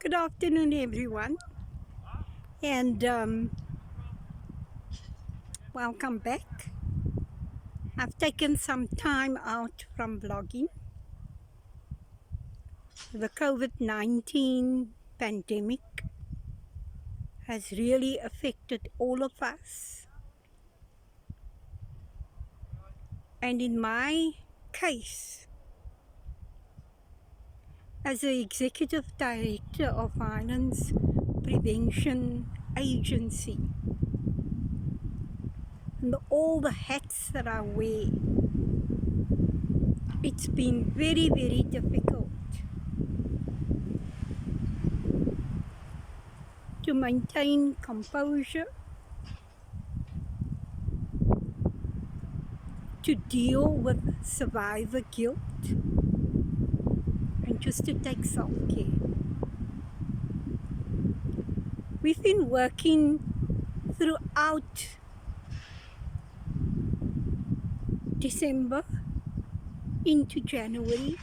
Good afternoon, everyone, and welcome back. I've taken some time out from blogging. The COVID 19 pandemic has really affected all of us, and in my case, as the Executive Director of Violence Prevention Agency, and all the hats that I wear, it's been very, very difficult to maintain composure, to deal with survivor guilt, and just to take self-care. We've been working throughout December into January,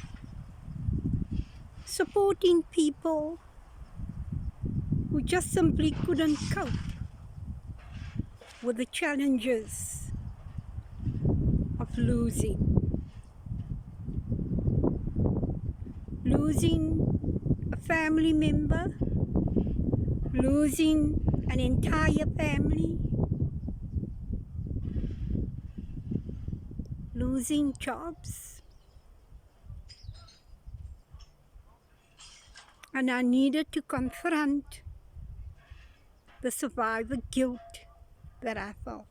supporting people who just simply couldn't cope with the challenges of losing a family member, losing an entire family, losing jobs. And I needed to confront the survivor guilt that I felt.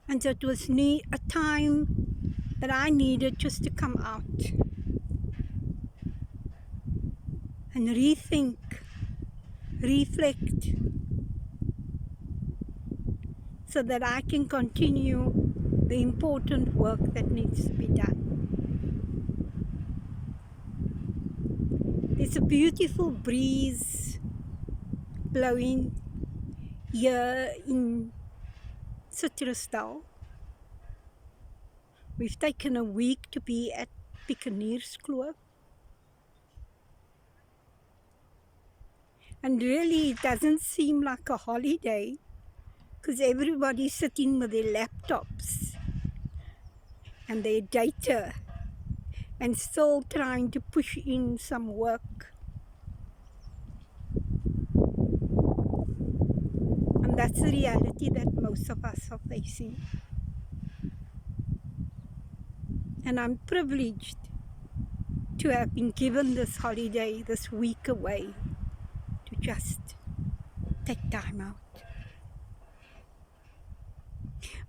And so it was a time that I needed just to come out and rethink, reflect, so that I can continue the important work that needs to be done. There's a beautiful breeze blowing here in Citrusdal. We've taken a week to be at Pikanierskloof. And really, it doesn't seem like a holiday because everybody's sitting with their laptops and their data and still trying to push in some work. And that's the reality that most of us are facing. And I'm privileged to have been given this holiday, this week away, to just take time out.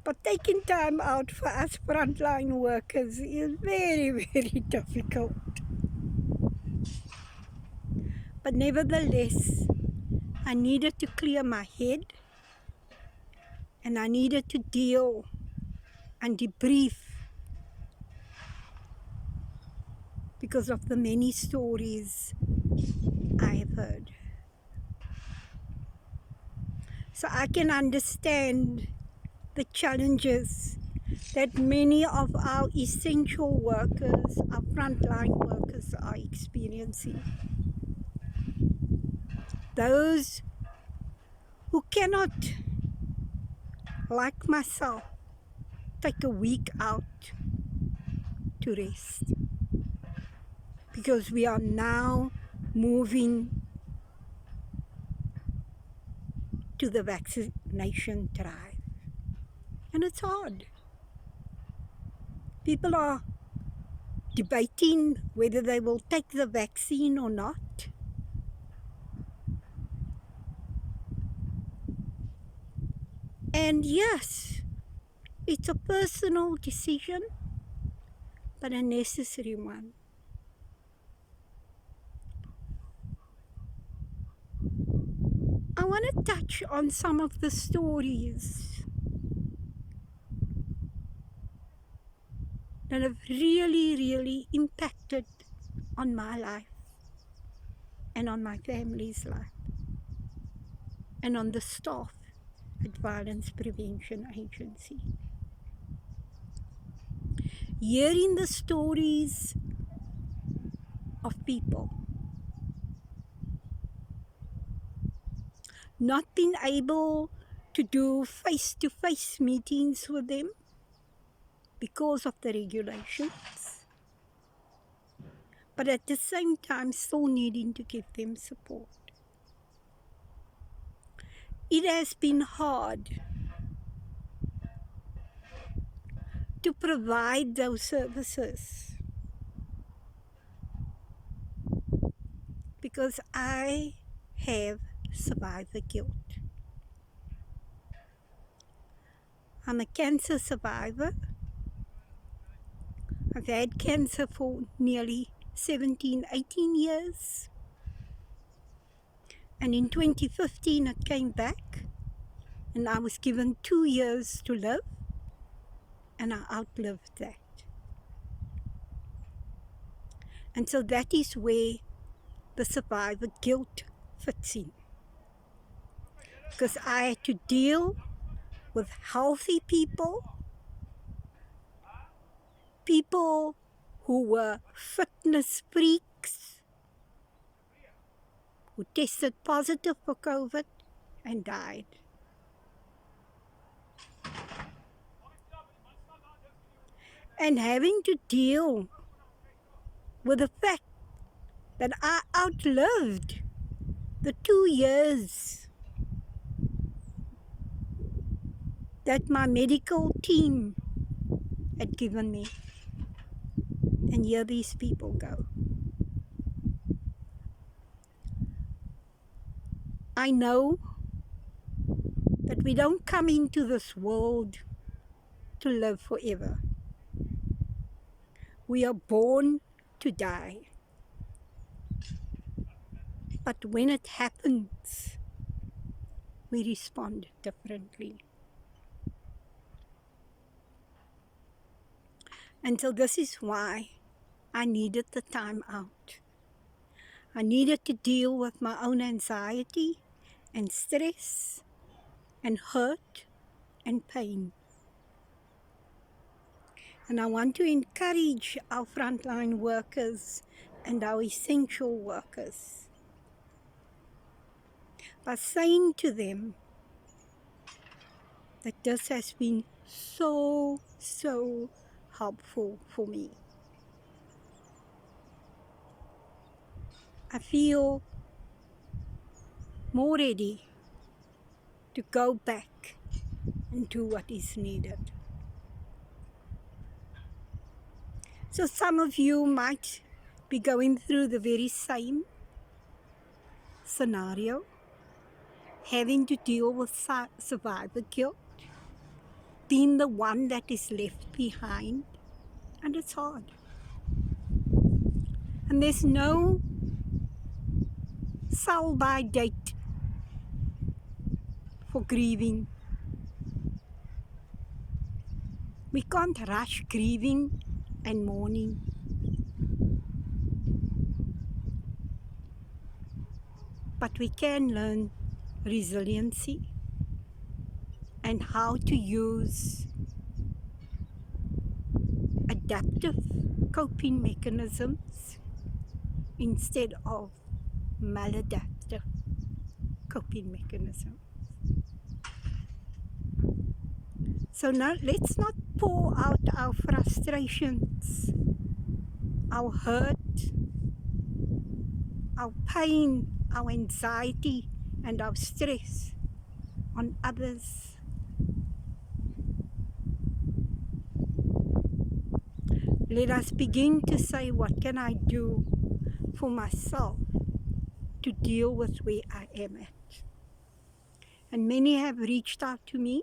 But taking time out for us frontline workers is very, very difficult. But nevertheless, I needed to clear my head and I needed to deal and debrief because of the many stories I have heard. So I can understand the challenges that many of our essential workers, our frontline workers are experiencing. Those who cannot, like myself, take a week out to rest because we are now moving to the vaccination drive. And it's hard. People are debating whether they will take the vaccine or not. And yes, it's a personal decision, but a necessary one. I want to touch on some of the stories that have really, really impacted on my life and on my family's life and on the staff at Violence Prevention Agency. hearing the stories of people, not being able to do face-to-face meetings with them because of the regulations, but at the same time still needing to give them support. It has been hard to provide those services because I have survivor guilt. I'm a cancer survivor. I've had cancer for nearly 17, 18 years. And in 2015 it came back and I was given 2 years to live, and I outlived that. And so that is where the survivor guilt fits in. Because I had to deal with healthy people, people who were fitness freaks, who tested positive for COVID and died. And having to deal with the fact that I outlived the 2 years that my medical team had given me. And here these people go. I know that we don't come into this world to live forever. We are born to die. But when it happens, we respond differently. And so this is why I needed the time out. I needed to deal with my own anxiety and stress and hurt and pain. And I want to encourage our frontline workers and our essential workers by saying to them that this has been so helpful for me. I feel more ready to go back and do what is needed. So some of you might be going through the very same scenario, having to deal with survivor guilt, being the one that is left behind, and it's hard. And there's no sell-by date for grieving. We can't rush grieving and mourning. But we can learn resiliency and how to use adaptive coping mechanisms instead of maladaptive coping mechanisms. So now let's not pour out our frustrations, our hurt, our pain, our anxiety, and our stress on others. Let us begin to say, what can I do for myself to deal with where I am at? And many have reached out to me.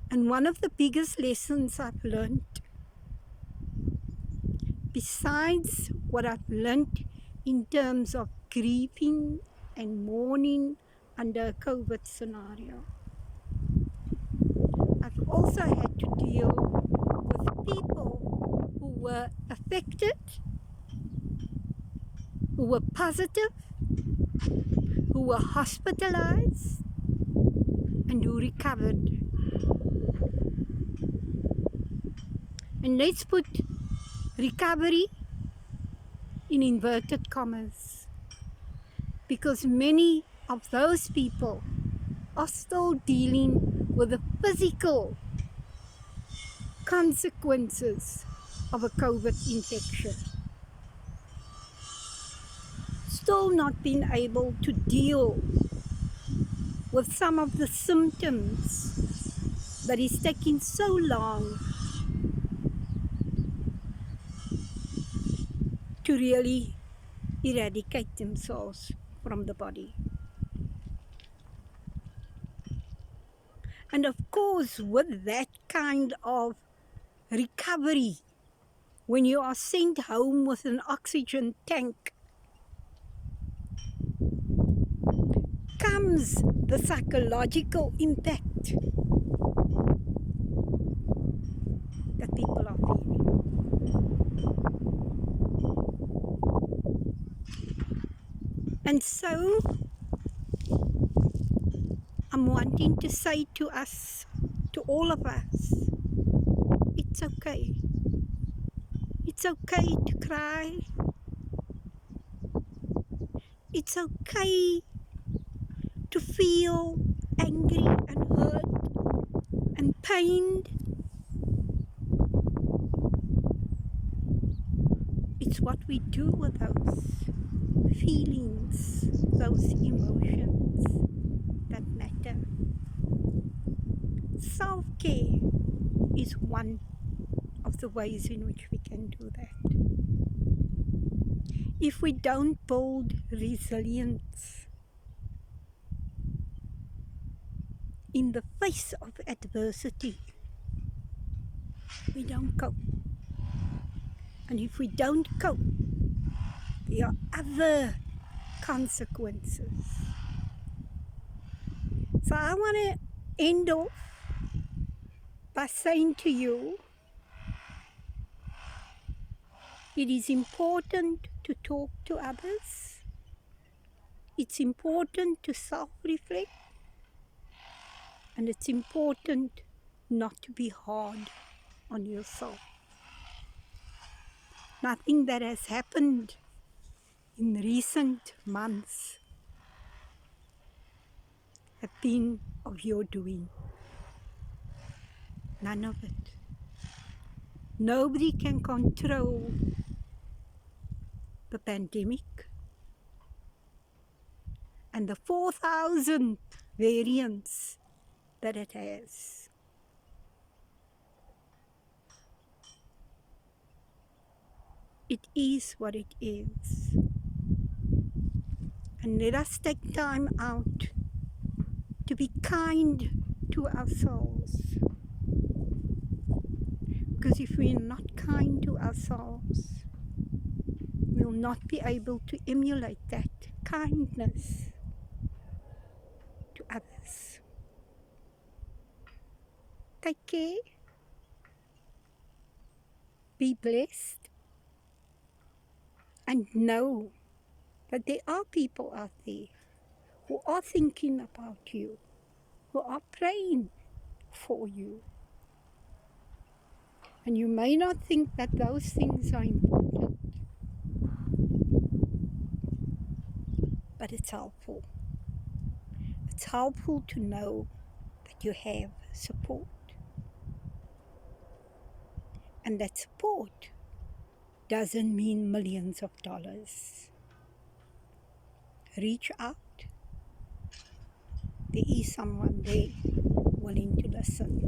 And one of the biggest lessons I've learned, besides what I've learned in terms of grieving and mourning under a COVID scenario, I've also had to deal with people who were affected, who were positive, who were hospitalized, and who recovered. And let's put recovery in inverted commas, because many of those people are still dealing with the physical consequences of a COVID infection. Still not being able to deal with some of the symptoms that is taking so long to really eradicate themselves from the body. And of course, with that kind of recovery, when you are sent home with an oxygen tank, comes the psychological impact that people are feeling. And so, I'm wanting to say to us, to all of us, it's okay. It's okay to cry. It's okay to feel angry and hurt and pained. It's what we do with those feelings, those emotions that matter. Self-care is one of the ways in which we can do that. If we don't build resilience in the face of adversity, we don't cope. And if we don't cope, there are other consequences. So I want to end off by saying to you, it is important to talk to others. It's important to self-reflect. And it's important not to be hard on yourself. Nothing that has happened in recent months have been of your doing. None of it. Nobody can control the pandemic and the 4,000 variants that it has. It is what it is. And let us take time out to be kind to ourselves. Because if we're not kind to ourselves, we'll not be able to emulate that kindness to others. Take care. Be blessed. And know that there are people out there who are thinking about you, who are praying for you. And you may not think that those things are important, but it's helpful. It's helpful to know that you have support. And that support doesn't mean millions of dollars. Reach out. There is someone there willing to listen.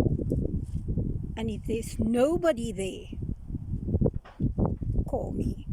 And if there's nobody there, call me.